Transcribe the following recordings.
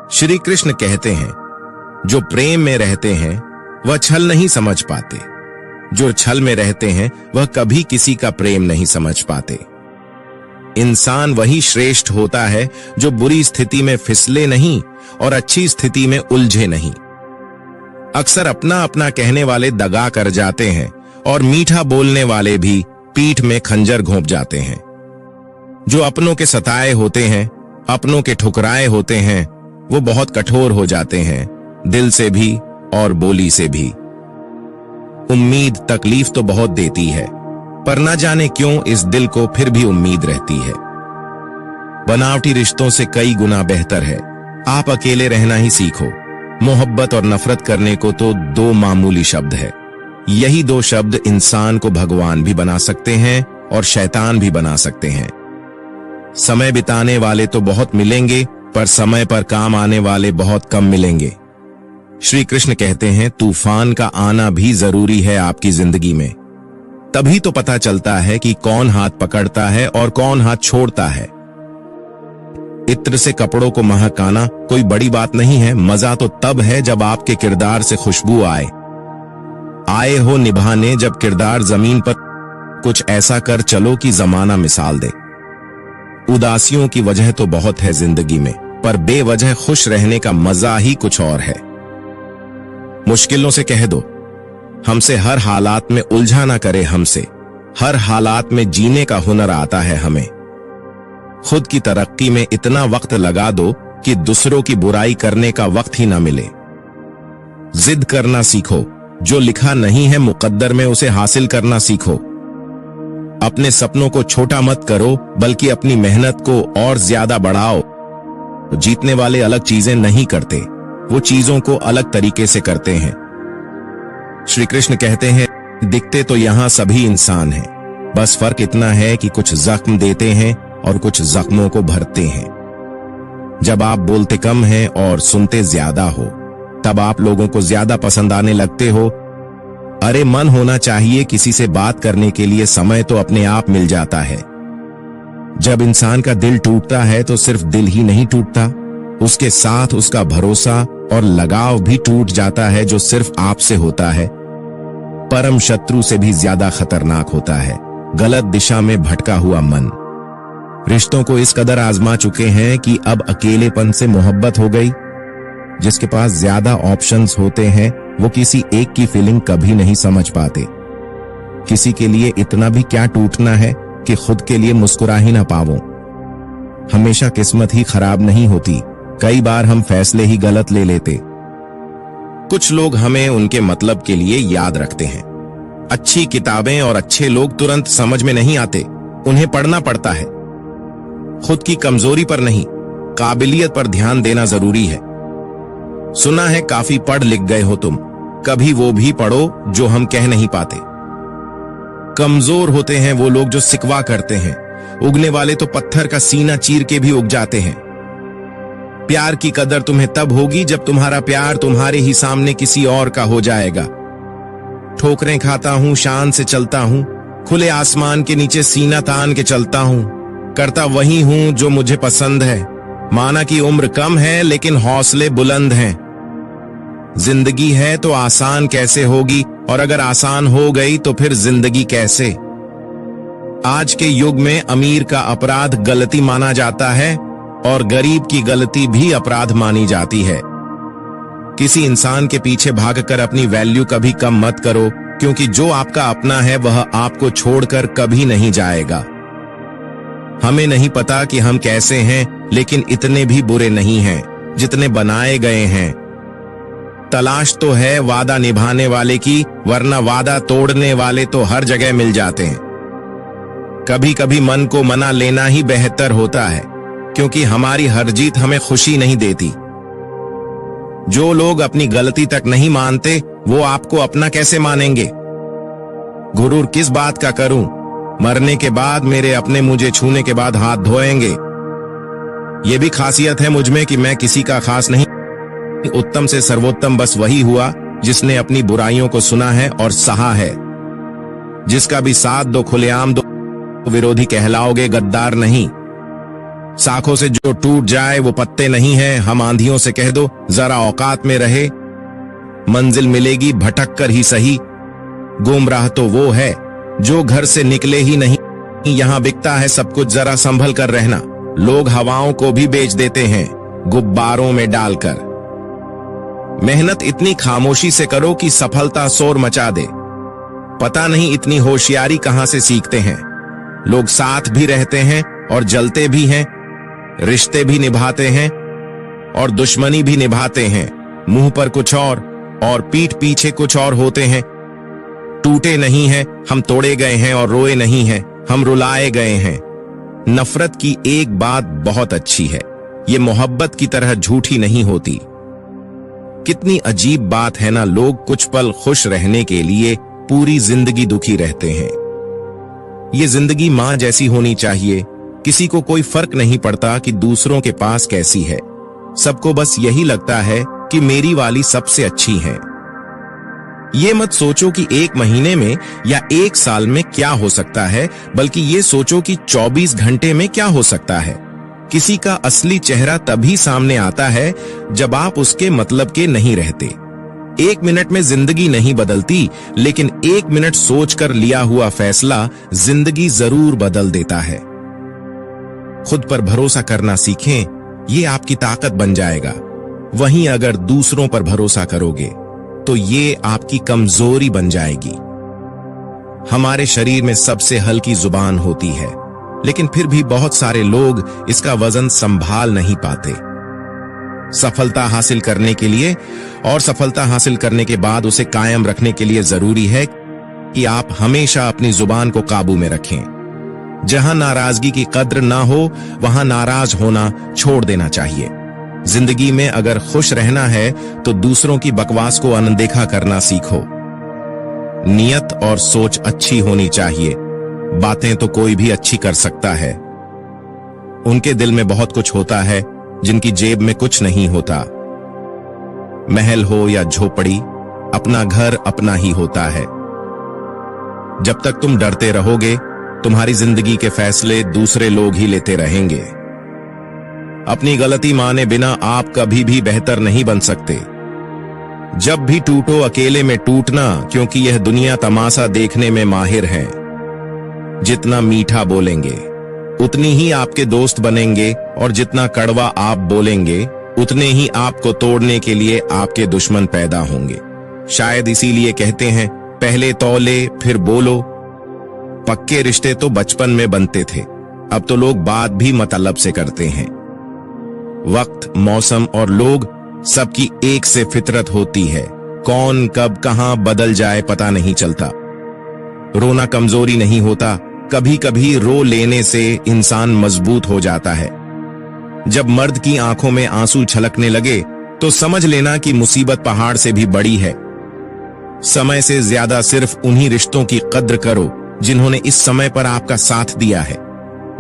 श्री कृष्ण कहते हैं, जो प्रेम में रहते हैं वह छल नहीं समझ पाते, जो छल में रहते हैं वह कभी किसी का प्रेम नहीं समझ पाते। इंसान वही श्रेष्ठ होता है जो बुरी स्थिति में फिसले नहीं और अच्छी स्थिति में उलझे नहीं। अक्सर अपना अपना कहने वाले दगा कर जाते हैं और मीठा बोलने वाले भी पीठ में खंजर घोंप जाते हैं। जो अपनों के सताए होते हैं, अपनों के ठुकराए होते हैं, वो बहुत कठोर हो जाते हैं, दिल से भी और बोली से भी। उम्मीद तकलीफ तो बहुत देती है, पर ना जाने क्यों इस दिल को फिर भी उम्मीद रहती है। बनावटी रिश्तों से कई गुना बेहतर है आप अकेले रहना ही सीखो। मोहब्बत और नफरत करने को तो दो मामूली शब्द है। यही दो शब्द इंसान को भगवान भी बना सकते हैं और शैतान भी बना सकते हैं। समय बिताने वाले तो बहुत मिलेंगे, पर समय पर काम आने वाले बहुत कम मिलेंगे। श्री कृष्ण कहते हैं, तूफान का आना भी जरूरी है आपकी जिंदगी में। तभी तो पता चलता है कि कौन हाथ पकड़ता है और कौन हाथ छोड़ता है। इत्र से कपड़ों को महकाना कोई बड़ी बात नहीं है, मजा तो तब है जब आपके किरदार से खुशबू आए हो निभाने जब किरदार जमीन पर। कुछ ऐसा कर चलो कि जमाना मिसाल दे। उदासियों की वजह तो बहुत है जिंदगी में, पर बेवजह खुश रहने का मजा ही कुछ और है। मुश्किलों से कह दो हमसे हर हालात में उलझा ना करे, हमसे हर हालात में जीने का हुनर आता है हमें। खुद की तरक्की में इतना वक्त लगा दो कि दूसरों की बुराई करने का वक्त ही ना मिले। जिद करना सीखो, जो लिखा नहीं है मुकद्दर में उसे हासिल करना सीखो। अपने सपनों को छोटा मत करो, बल्कि अपनी मेहनत को और ज्यादा बढ़ाओ। जीतने वाले अलग चीजें नहीं करते, वो चीजों को अलग तरीके से करते हैं। श्री कृष्ण कहते हैं, दिखते तो यहां सभी इंसान हैं, बस फर्क इतना है कि कुछ जख्म देते हैं और कुछ जख्मों को भरते हैं। जब आप बोलते कम हैं और सुनते ज्यादा हो, तब आप लोगों को ज्यादा पसंद आने लगते हो। अरे मन होना चाहिए किसी से बात करने के लिए, समय तो अपने आप मिल जाता है। जब इंसान का दिल टूटता है तो सिर्फ दिल ही नहीं टूटता, उसके साथ उसका भरोसा और लगाव भी टूट जाता है, जो सिर्फ आपसे होता है। परम शत्रु से भी ज्यादा खतरनाक होता है गलत दिशा में भटका हुआ मन। रिश्तों को इस कदर आजमा चुके हैं कि अब अकेलेपन से मोहब्बत हो गई। जिसके पास ज्यादा ऑप्शंस होते हैं वो किसी एक की फीलिंग कभी नहीं समझ पाते। किसी के लिए इतना भी क्या टूटना है कि खुद के लिए मुस्कुरा ही ना पावो। हमेशा किस्मत ही खराब नहीं होती, कई बार हम फैसले ही गलत ले लेते। कुछ लोग हमें उनके मतलब के लिए याद रखते हैं। अच्छी किताबें और अच्छे लोग तुरंत समझ में नहीं आते, उन्हें पढ़ना पड़ता है। खुद की कमजोरी पर नहीं, काबिलियत पर ध्यान देना जरूरी है। सुना है काफी पढ़ लिख गए हो तुम, कभी वो भी पढ़ो जो हम कह नहीं पाते। कमजोर होते हैं वो लोग जो सिकवा करते हैं, उगने वाले तो पत्थर का सीना चीर के भी उग जाते हैं। प्यार की कदर तुम्हें तब होगी जब तुम्हारा प्यार तुम्हारे ही सामने किसी और का हो जाएगा। ठोकरें खाता हूं, शान से चलता हूं, खुले आसमान के नीचे सीना तान के चलता हूं, करता वही हूं जो मुझे पसंद है। माना कि उम्र कम है लेकिन हौसले बुलंद हैं। जिंदगी है तो आसान कैसे होगी, और अगर आसान हो गई तो फिर जिंदगी कैसे। आज के युग में अमीर का अपराध गलती माना जाता है और गरीब की गलती भी अपराध मानी जाती है। किसी इंसान के पीछे भागकर अपनी वैल्यू कभी कम मत करो, क्योंकि जो आपका अपना है वह आपको छोड़कर कभी नहीं जाएगा। हमें नहीं पता कि हम कैसे हैं, लेकिन इतने भी बुरे नहीं हैं जितने बनाए गए हैं। तलाश तो है वादा निभाने वाले की, वरना वादा तोड़ने वाले तो हर जगह मिल जाते हैं। कभी कभी मन को मना लेना ही बेहतर होता है, क्योंकि हमारी हर जीत हमें खुशी नहीं देती। जो लोग अपनी गलती तक नहीं मानते, वो आपको अपना कैसे मानेंगे। गुरूर किस बात का करूं, मरने के बाद मेरे अपने मुझे छूने के बाद हाथ धोएंगे। ये भी खासियत है मुझ में कि मैं किसी का खास नहीं। उत्तम से सर्वोत्तम बस वही हुआ जिसने अपनी बुराइयों को सुना है और सहा है। जिसका भी साथ दो खुलेआम दो, विरोधी कहलाओगे, गद्दार नहीं। शाखों से जो टूट जाए वो पत्ते नहीं है। हम आंधियों से कह दो जरा औकात में रहे, मंजिल मिलेगी भटक कर ही सही। गुमराह तो वो है जो घर से निकले ही नहीं। यहाँ बिकता है सब कुछ, जरा संभल कर रहना। लोग हवाओं को भी बेच देते हैं गुब्बारों में डालकर। मेहनत इतनी खामोशी से करो कि सफलता शोर मचा दे। पता नहीं इतनी होशियारी कहां से सीखते हैं। लोग साथ भी रहते हैं और जलते भी हैं, रिश्ते भी निभाते हैं और दुश्मनी भी निभाते हैं। मुंह पर कुछ और पीठ पीछे कुछ और होते हैं। टूटे नहीं हैं हम, तोड़े गए हैं, और रोए नहीं हैं हम, रुलाए गए हैं। नफरत की एक बात बहुत अच्छी है, ये मोहब्बत की तरह झूठी नहीं होती। कितनी अजीब बात है ना, लोग कुछ पल खुश रहने के लिए पूरी जिंदगी दुखी रहते हैं। ये जिंदगी मां जैसी होनी चाहिए। किसी को कोई फर्क नहीं पड़ता कि दूसरों के पास कैसी है। सबको बस यही लगता है कि मेरी वाली सबसे अच्छी है। ये मत सोचो कि एक महीने में या एक साल में क्या हो सकता है, बल्कि ये सोचो कि 24 घंटे में क्या हो सकता है। किसी का असली चेहरा तभी सामने आता है जब आप उसके मतलब के नहीं रहते। 1 मिनट में जिंदगी नहीं बदलती, लेकिन 1 मिनट सोचकर लिया हुआ फैसला जिंदगी जरूर बदल देता है। खुद पर भरोसा करना सीखें, ये आपकी ताकत बन जाएगा। वहीं अगर दूसरों पर भरोसा करोगे तो ये आपकी कमजोरी बन जाएगी। हमारे शरीर में सबसे हल्की जुबान होती है, लेकिन फिर भी बहुत सारे लोग इसका वजन संभाल नहीं पाते। सफलता हासिल करने के लिए और सफलता हासिल करने के बाद उसे कायम रखने के लिए जरूरी है कि आप हमेशा अपनी जुबान को काबू में रखें। जहां नाराजगी की कद्र ना हो, वहां नाराज होना छोड़ देना चाहिए। जिंदगी में अगर खुश रहना है तो दूसरों की बकवास को अनदेखा करना सीखो। नियत और सोच अच्छी होनी चाहिए। बातें तो कोई भी अच्छी कर सकता है। उनके दिल में बहुत कुछ होता है जिनकी जेब में कुछ नहीं होता। महल हो या झोपड़ी, अपना घर अपना ही होता है। जब तक तुम डरते रहोगे, तुम्हारी जिंदगी के फैसले दूसरे लोग ही लेते रहेंगे। अपनी गलती माने बिना आप कभी भी बेहतर नहीं बन सकते। जब भी टूटो अकेले में टूटना, क्योंकि यह दुनिया तमाशा देखने में माहिर है। जितना मीठा बोलेंगे उतनी ही आपके दोस्त बनेंगे, और जितना कड़वा आप बोलेंगे उतने ही आपको तोड़ने के लिए आपके दुश्मन पैदा होंगे। शायद इसीलिए कहते हैं, पहले तौले फिर बोलो। पक्के रिश्ते तो बचपन में बनते थे, अब तो लोग बात भी मतलब से करते हैं। वक्त, मौसम और लोग सबकी एक से फितरत होती है। कौन कब कहां बदल जाए पता नहीं चलता। रोना कमजोरी नहीं होता, कभी कभी रो लेने से इंसान मजबूत हो जाता है। जब मर्द की आंखों में आंसू छलकने लगे तो समझ लेना कि मुसीबत पहाड़ से भी बड़ी है। समय से ज्यादा सिर्फ उन्हीं रिश्तों की कद्र करो जिन्होंने इस समय पर आपका साथ दिया है।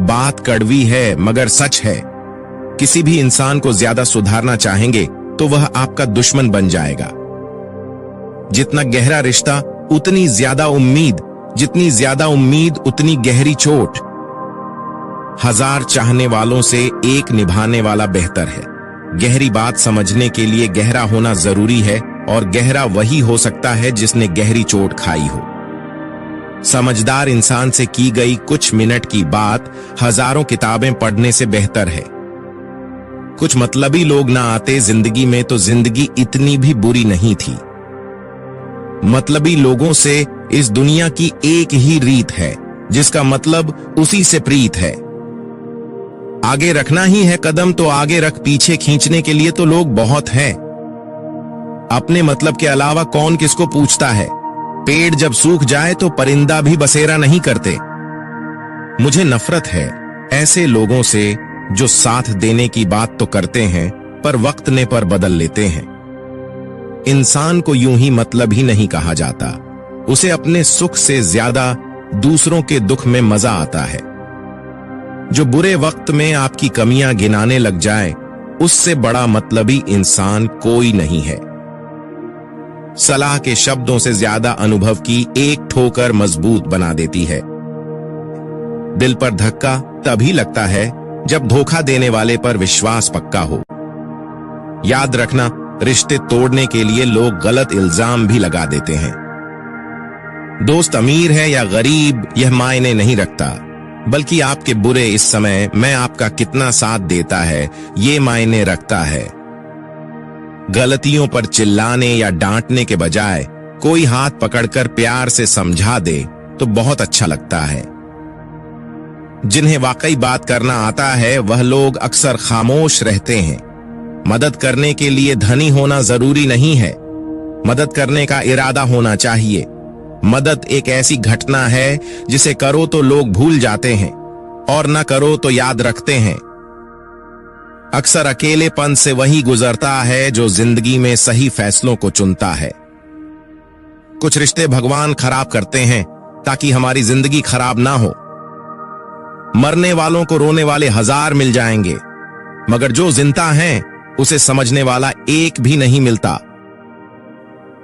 बात कड़वी है मगर सच है। किसी भी इंसान को ज्यादा सुधारना चाहेंगे तो वह आपका दुश्मन बन जाएगा। जितना गहरा रिश्ता उतनी ज्यादा उम्मीद, जितनी ज्यादा उम्मीद उतनी गहरी चोट। 1000 चाहने वालों से एक निभाने वाला बेहतर है। गहरी बात समझने के लिए गहरा होना जरूरी है, और गहरा वही हो सकता है जिसने गहरी चोट खाई हो। समझदार इंसान से की गई कुछ मिनट की बात हजारों किताबें पढ़ने से बेहतर है। कुछ मतलबी लोग ना आते जिंदगी में तो जिंदगी इतनी भी बुरी नहीं थी। मतलबी लोगों से इस दुनिया की एक ही रीत है, जिसका मतलब उसी से प्रीत है। आगे रखना ही है कदम तो आगे रख, पीछे खींचने के लिए तो लोग बहुत हैं। अपने मतलब के अलावा कौन किसको पूछता है। पेड़ जब सूख जाए तो परिंदा भी बसेरा नहीं करते। मुझे नफरत है ऐसे लोगों से जो साथ देने की बात तो करते हैं पर वक्त ने पर बदल लेते हैं। इंसान को यूं ही मतलब ही नहीं कहा जाता। उसे अपने सुख से ज्यादा दूसरों के दुख में मजा आता है। जो बुरे वक्त में आपकी कमियां गिनाने लग जाए, उससे बड़ा मतलबी इंसान कोई नहीं है। सलाह के शब्दों से ज्यादा अनुभव की एक ठोकर मजबूत बना देती है। दिल पर धक्का तभी लगता है जब धोखा देने वाले पर विश्वास पक्का हो। याद रखना, रिश्ते तोड़ने के लिए लोग गलत इल्जाम भी लगा देते हैं। दोस्त अमीर है या गरीब यह मायने नहीं रखता, बल्कि आपके बुरे इस समय में आपका कितना साथ देता है ये मायने रखता है। गलतियों पर चिल्लाने या डांटने के बजाय कोई हाथ पकड़कर प्यार से समझा दे तो बहुत अच्छा लगता है। जिन्हें वाकई बात करना आता है वह लोग अक्सर खामोश रहते हैं। मदद करने के लिए धनी होना जरूरी नहीं है, मदद करने का इरादा होना चाहिए। मदद एक ऐसी घटना है जिसे करो तो लोग भूल जाते हैं और न करो तो याद रखते हैं। अक्सर अकेलेपन से वही गुजरता है जो जिंदगी में सही फैसलों को चुनता है। कुछ रिश्ते भगवान खराब करते हैं ताकि हमारी जिंदगी खराब ना हो। मरने वालों को रोने वाले 1000 मिल जाएंगे, मगर जो जिंदा हैं उसे समझने वाला एक भी नहीं मिलता।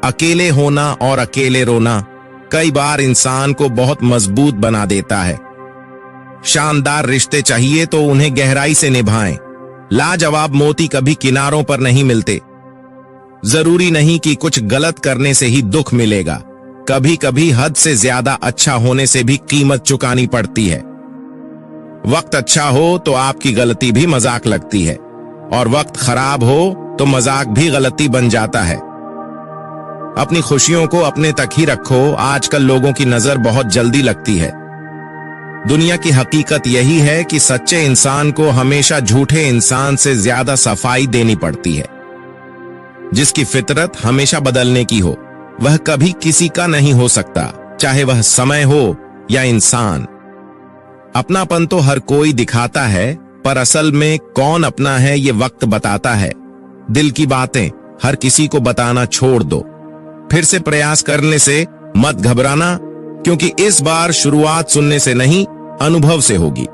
अकेले होना और अकेले रोना कई बार इंसान को बहुत मजबूत बना देता है। शानदार रिश्ते चाहिए तो उन्हें गहराई से निभाएं। लाजवाब मोती कभी किनारों पर नहीं मिलते। जरूरी नहीं कि कुछ गलत करने से ही दुख मिलेगा, कभी कभी हद से ज्यादा अच्छा होने से भी कीमत चुकानी पड़ती है। वक्त अच्छा हो तो आपकी गलती भी मजाक लगती है, और वक्त खराब हो तो मजाक भी गलती बन जाता है। अपनी खुशियों को अपने तक ही रखो। आजकल लोगों की नजर बहुत जल्दी लगती है। दुनिया की हकीकत यही है कि सच्चे इंसान को हमेशा झूठे इंसान से ज्यादा सफाई देनी पड़ती है। जिसकी फितरत हमेशा बदलने की हो वह कभी किसी का नहीं हो सकता, चाहे वह समय हो या इंसान। अपनापन तो हर कोई दिखाता है, पर असल में कौन अपना है ये वक्त बताता है। दिल की बातें हर किसी को बताना छोड़ दो। फिर से प्रयास करने से मत घबराना, क्योंकि इस बार शुरुआत सुनने से नहीं अनुभव से होगी।